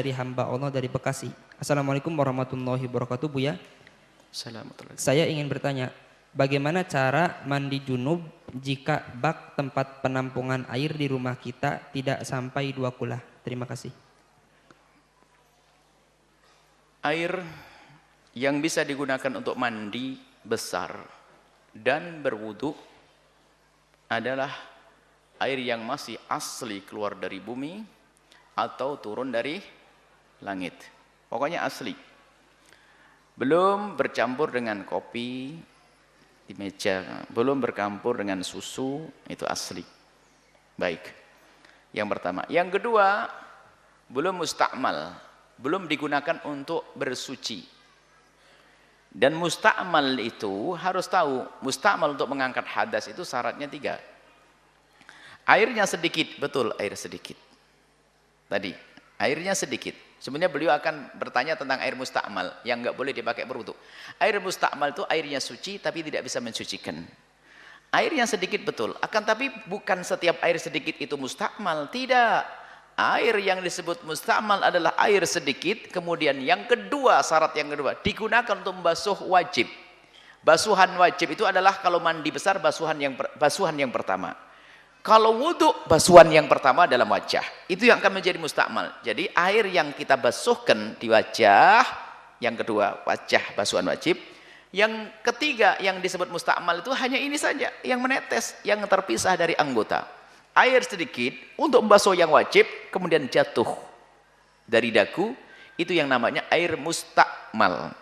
dari hamba Allah dari Bekasi. Assalamualaikum warahmatullahi wabarakatuh, Buya. Assalamualaikum. Saya ingin bertanya, bagaimana cara mandi junub jika bak tempat penampungan air di rumah kita tidak sampai 2 kulah? Terima kasih. Air yang bisa digunakan untuk mandi besar dan berwudu adalah air yang masih asli keluar dari bumi atau turun dari langit. Pokoknya asli. Belum bercampur dengan kopi di meja, belum bercampur dengan susu, itu asli. Baik. Yang pertama. Yang kedua, belum mustakmal, belum digunakan untuk bersuci. Dan mustakmal itu harus tahu, mustakmal untuk mengangkat hadas itu syaratnya 3. Airnya sedikit, betul air sedikit. Tadi, airnya sedikit. Sebenarnya beliau akan bertanya tentang air mustakmal yang nggak boleh dipakai berwudu. Air mustakmal itu airnya suci tapi tidak bisa mensucikan. Airnya sedikit betul, akan tapi bukan setiap air sedikit itu mustakmal, tidak. Air yang disebut mustakmal adalah air sedikit, kemudian yang kedua, syarat yang kedua, digunakan untuk membasuh wajib. Basuhan wajib itu adalah kalau mandi besar basuhan yang pertama. Kalau wudhu, basuhan yang pertama dalam wajah. Itu yang akan menjadi mustakmal. Jadi air yang kita basuhkan di wajah, yang kedua wajah basuhan wajib. Yang ketiga yang disebut mustakmal itu hanya ini saja, yang menetes, yang terpisah dari anggota. Air sedikit untuk membasuh yang wajib, kemudian jatuh dari dagu, itu yang namanya air mustakmal.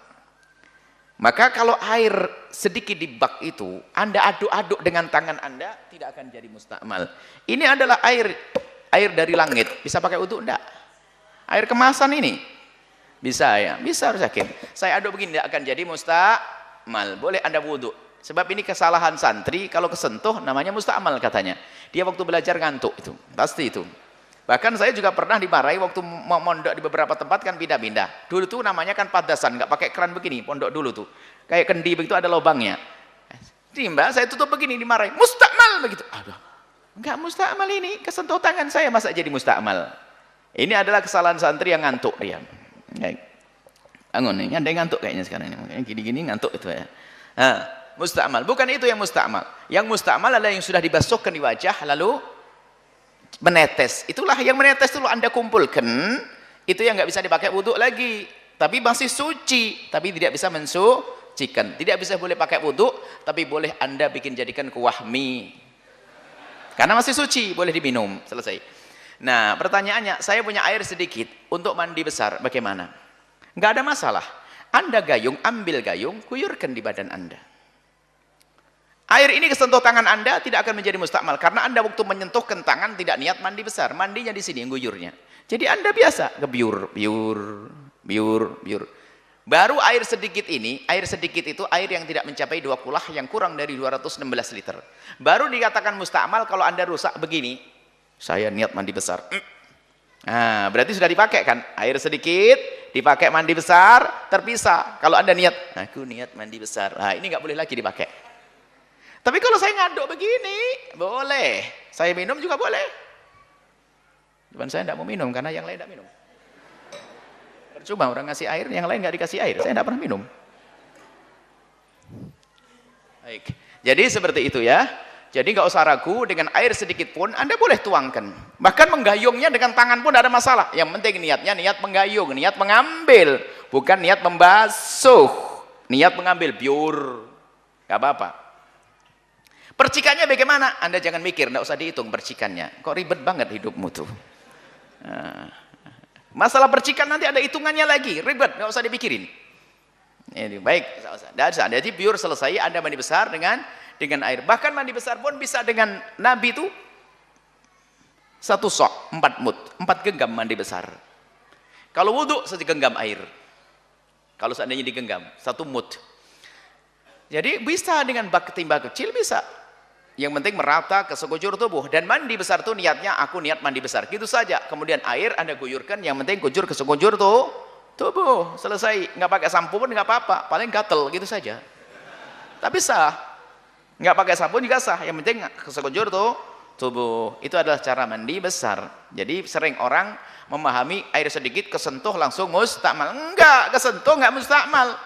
Maka kalau air sedikit di bak itu, Anda aduk-aduk dengan tangan Anda, tidak akan jadi mustakmal. Ini adalah air dari langit. Bisa pakai wudu enggak? Air kemasan ini? Bisa ya? Bisa harus yakin. Saya aduk begini, tidak akan jadi mustakmal. Boleh Anda wudu. Sebab ini kesalahan santri, kalau kesentuh namanya mustakmal katanya. Dia waktu belajar ngantuk itu. Pasti itu. Bahkan saya juga pernah dimarahi waktu mau mondok di beberapa tempat kan pindah-pindah. Dulu tuh namanya kan padasan, nggak pakai keran begini, pondok dulu tuh. Kayak kendi begitu ada lubangnya. Timba saya tutup begini dimarahi, mustakmal begitu. Aduh, nggak mustakmal ini, kesentuh tangan saya masa jadi mustakmal. Ini adalah kesalahan santri yang ngantuk dia. Bangun nih, ada yang ngantuk kayaknya sekarang ini. Makanya gini-gini ngantuk itu ya. Nah, mustakmal, bukan itu yang mustakmal. Yang mustakmal adalah yang sudah dibasuhkan di wajah lalu menetes. Itulah yang menetes dulu Anda kumpulkan, itu yang nggak bisa dipakai wudhu lagi, tapi masih suci, tapi tidak bisa mensucikan. Tidak bisa boleh pakai wudhu, tapi boleh Anda jadikan kuah mie, karena masih suci, boleh diminum. Selesai. Nah pertanyaannya, saya punya air sedikit untuk mandi besar, bagaimana? Nggak ada masalah. Anda gayung, ambil gayung, kuyurkan di badan Anda. Air ini kesentuh tangan Anda tidak akan menjadi mustakmal karena Anda waktu menyentuhkan tangan tidak niat mandi besar, mandinya di sini guyurnya. Jadi Anda biasa gebiur, biur, biur, biur. Baru air sedikit ini, air sedikit itu air yang tidak mencapai 2 kulah yang kurang dari 216 liter. Baru dikatakan mustakmal kalau Anda rusak begini. Saya niat mandi besar. Nah, berarti sudah dipakai kan? Air sedikit dipakai mandi besar, terpisah. Kalau Anda niat, aku niat mandi besar. Nah, ini nggak boleh lagi dipakai. Tapi kalau saya ngaduk begini, boleh. Saya minum juga boleh. Cuman saya tidak mau minum, karena yang lain tidak minum. Percuma orang ngasih air, yang lain nggak dikasih air. Saya tidak pernah minum. Baik. Jadi seperti itu ya. Jadi nggak usah ragu, dengan air sedikit pun Anda boleh tuangkan. Bahkan menggayungnya dengan tangan pun tidak ada masalah. Yang penting niatnya niat menggayung, niat mengambil. Bukan niat membasuh. Niat mengambil, biur. Nggak apa-apa. Percikannya bagaimana? Anda jangan mikir, tidak usah dihitung percikannya. Kok ribet banget hidupmu tuh. Nah, masalah percikan nanti ada hitungannya lagi, ribet, tidak usah dipikirin. Ini baik, tidak usah. Jadi biur selesai, Anda mandi besar dengan air. Bahkan mandi besar pun bisa dengan Nabi itu 1 sok, 4 mud, 4 genggam mandi besar. Kalau wudhu 1 genggam air. Kalau seandainya digenggam 1 mud. Jadi bisa dengan bak timba kecil bisa. Yang penting merata ke sekujur tubuh. Dan mandi besar itu niatnya aku niat mandi besar. Gitu saja. Kemudian air Anda guyurkan, yang penting kujur ke sekujur tubuh. Selesai. Nggak pakai sampo pun nggak apa-apa. Paling gatel gitu saja. Tapi sah. Nggak pakai sampo juga sah. Yang penting ke sekujur tubuh. Itu adalah cara mandi besar. Jadi sering orang memahami air sedikit kesentuh langsung mustakmal. Enggak, kesentuh enggak mustakmal.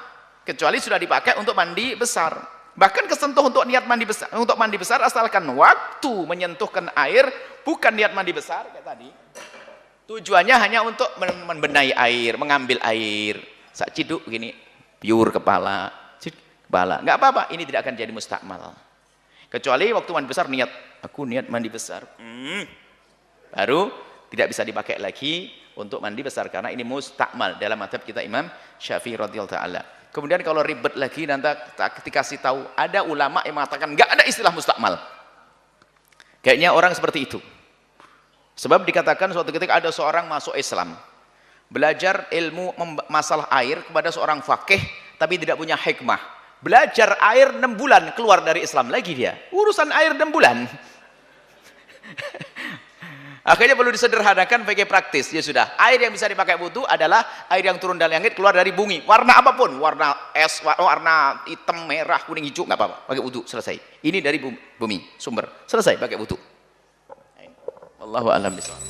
Kecuali sudah dipakai untuk mandi besar. Bahkan kesentuh untuk niat mandi besar, untuk mandi besar asalkan waktu menyentuhkan air bukan niat mandi besar kayak tadi. Tujuannya hanya untuk membenahi air, mengambil air. Sak ciduk gini, pure kepala, kepala. Enggak apa-apa, ini tidak akan jadi mustakmal. Kecuali waktu mandi besar niat, aku niat mandi besar. Baru tidak bisa dipakai lagi untuk mandi besar karena ini mustakmal dalam mazhab kita Imam Syafi'i radhiyallahu taala. Kemudian kalau ribet lagi nanti dikasih tahu, ada ulama yang mengatakan enggak ada istilah mustakmal. Kayaknya orang seperti itu. Sebab dikatakan suatu ketika ada seorang masuk Islam, belajar ilmu masalah air kepada seorang fakih tapi tidak punya hikmah. Belajar air 6 bulan keluar dari Islam lagi dia. Urusan air 6 bulan. Akhirnya perlu disederhanakan pakai praktis. Ya sudah, air yang bisa dipakai wudu adalah air yang turun dari langit keluar dari bumi. Warna apapun, warna es, warna hitam, merah, kuning, hijau, nggak apa-apa. Pakai wudu, selesai. Ini dari bumi, sumber. Selesai, pakai wudu. Wallahu a'lam bishawab.